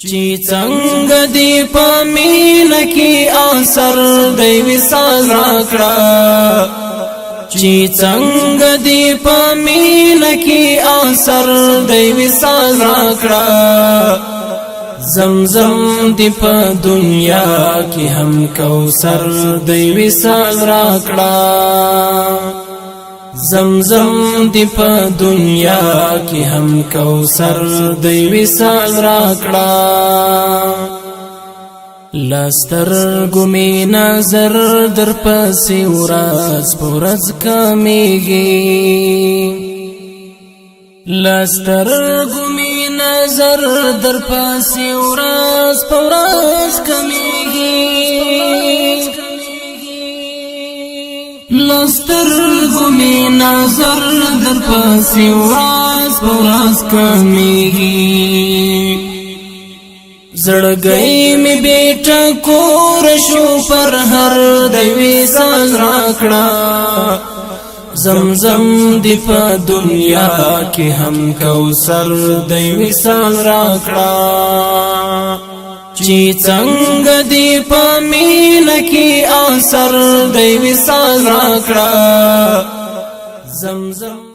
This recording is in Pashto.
چی څنګه دی پمین کی اثر دی وصال راکړه چی څنګه دی پمین کی اثر دی وصال راکړه زمزم دی په دنیا کی هم کوثر دی وصال راکړه زمزم دی په دنیا کی هم کوثر دی وصال راکړه لستر ګمی نظر در پسې ورځ پورز کمیږي لستر ګمی نظر در پسې ورځ پورز کمیږي لستر ګمی نظر در پسې ورځ پورز کمیږي زړګی می بیٹا کور شو پر هر دی وصال راکړه زمزم دی په دنیا کې هم کوثر دی وصال راکړه چی څنګه دی په مینه کې اثر دی وصال راکړه زمزم